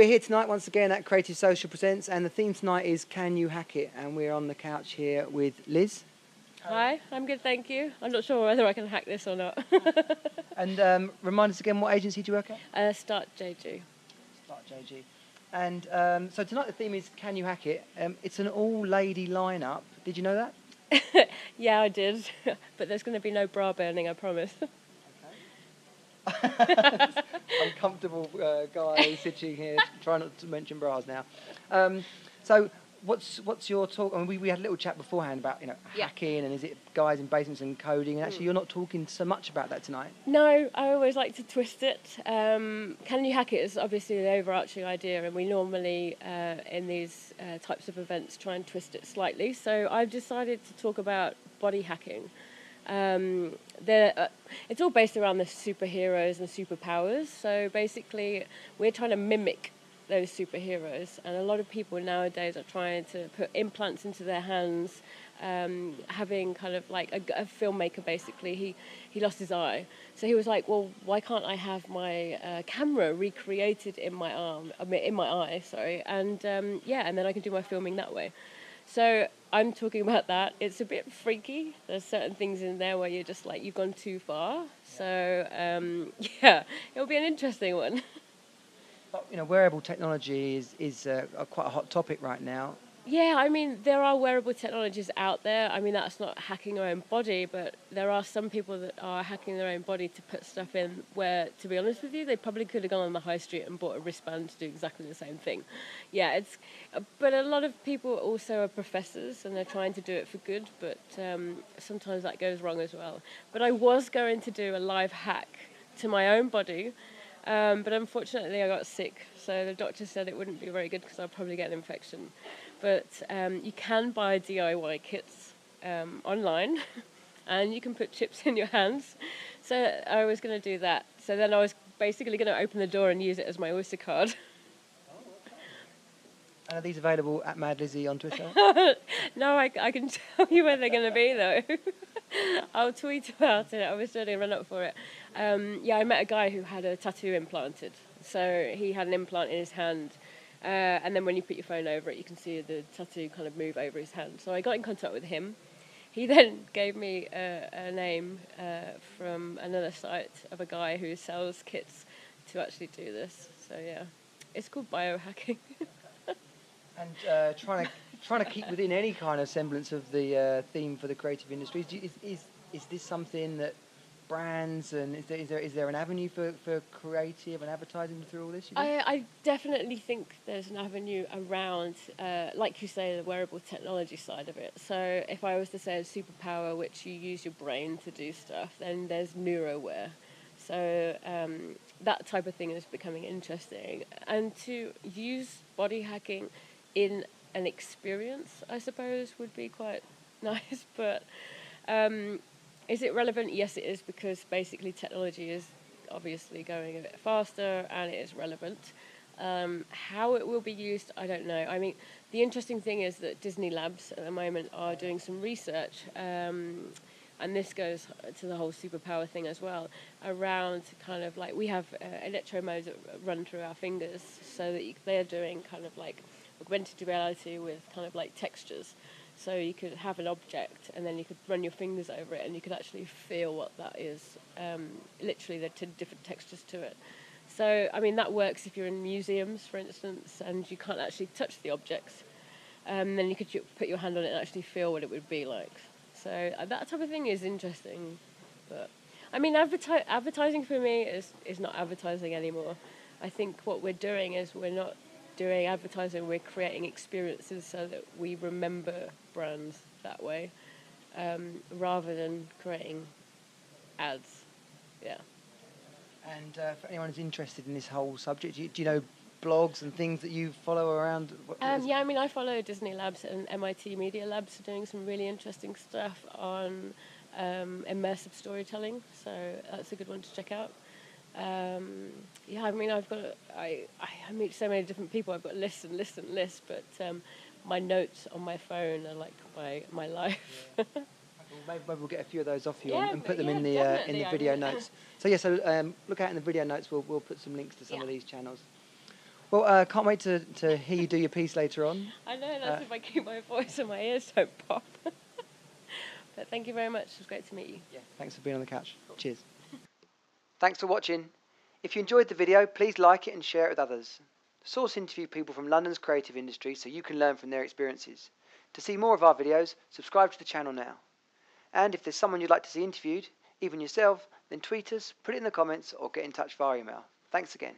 We're here tonight once again at Creative Social Presents, and the theme tonight is Can You Hack It? And we're on the couch here with Liz. Hi, I'm good, thank you. I'm not sure whether I can hack this or not. And remind us again, what agency do you work at? Start JG. Start JG. And so tonight the theme is Can You Hack It? It's an all-lady lineup. Did you know that? Yeah, I did. But there's going to be no bra burning, I promise. Uncomfortable guy sitting here trying not to mention bras now. So what's your talk? I mean, we had a little chat beforehand about hacking and is it guys in basements and coding, and actually you're not talking so much about that tonight. No, I always like to twist it. Can you hack it is obviously the overarching idea, and we normally in these types of events try and twist it slightly. So I've decided to talk about body hacking. It's all based around the superheroes and superpowers. So basically, we're trying to mimic those superheroes, and a lot of people nowadays are trying to put implants into their hands. Having kind of like a filmmaker, basically, he lost his eye, so he was like, well, why can't I have my camera recreated in my arm, in my eye, sorry, and and then I can do my filming that way. So I'm talking about that. It's a bit freaky. There's certain things in there where you're just like, you've gone too far. So, it'll be an interesting one. But, wearable technology is quite a hot topic right now. Yeah, I mean, there are wearable technologies out there. I mean, that's not hacking your own body, but there are some people that are hacking their own body to put stuff in where, to be honest with you, they probably could have gone on the high street and bought a wristband to do exactly the same thing. Yeah, but a lot of people also are professors and they're trying to do it for good, but sometimes that goes wrong as well. But I was going to do a live hack to my own body, but unfortunately I got sick, so the doctor said it wouldn't be very good because I'll probably get an infection. But you can buy DIY kits online, and you can put chips in your hands. So I was going to do that. So then I was basically going to open the door and use it as my Oyster card. And are these available at Mad Lizzie on Twitter? No, I can tell you where they're going to be, though. I'll tweet about it. I was doing a run-up for it. I met a guy who had a tattoo implanted. So he had an implant in his hand. And then when you put your phone over it, you can see the tattoo kind of move over his hand. So I got in contact with him. He then gave me a name from another site of a guy who sells kits to actually do this. So yeah, it's called biohacking. And trying to keep within any kind of semblance of the theme for the creative industry. Is this something that brands, and is there an avenue for creative and advertising through all this? I definitely think there's an avenue around, like you say, the wearable technology side of it. So if I was to say a superpower which you use your brain to do stuff, then there's neuroware. So that type of thing is becoming interesting. And to use body hacking in an experience, I suppose, would be quite nice. But is it relevant? Yes, it is, because basically technology is obviously going a bit faster and it is relevant. How it will be used, I don't know. I mean, the interesting thing is that Disney Labs at the moment are doing some research, and this goes to the whole superpower thing as well, around kind of like we have electromodes that run through our fingers, so that they're doing kind of like augmented reality with kind of like textures. So you could have an object and then you could run your fingers over it and you could actually feel what that is. Literally, there are different textures to it. So, I mean, that works if you're in museums, for instance, and you can't actually touch the objects. Then you could put your hand on it and actually feel what it would be like. So that type of thing is interesting. But, I mean, advertising for me is not advertising anymore. I think what we're doing is we're not doing advertising, we're creating experiences so that we remember brands that way, rather than creating ads. Yeah. And for anyone who's interested in this whole subject, do you know blogs and things that you follow around? I mean, I follow Disney Labs and MIT Media Labs doing some really interesting stuff on immersive storytelling, so that's a good one to check out. I mean, I meet so many different people. I've got lists and lists and lists, but my notes on my phone are like my life. Yeah. Maybe we'll get a few of those off you and put them in the video notes. So look out in the video notes. We'll put some links to some of these channels. Well, can't wait to hear you do your piece later on. I know, that's if I keep my voice and my ears don't pop. But thank you very much. It was great to meet you. Yeah, thanks for being on the couch. Cool. Cheers. Thanks for watching. If you enjoyed the video, please like it and share it with others. Source interview people from London's creative industry so you can learn from their experiences. To see more of our videos, subscribe to the channel now. And if there's someone you'd like to see interviewed, even yourself, then tweet us, put it in the comments or get in touch via email. Thanks again.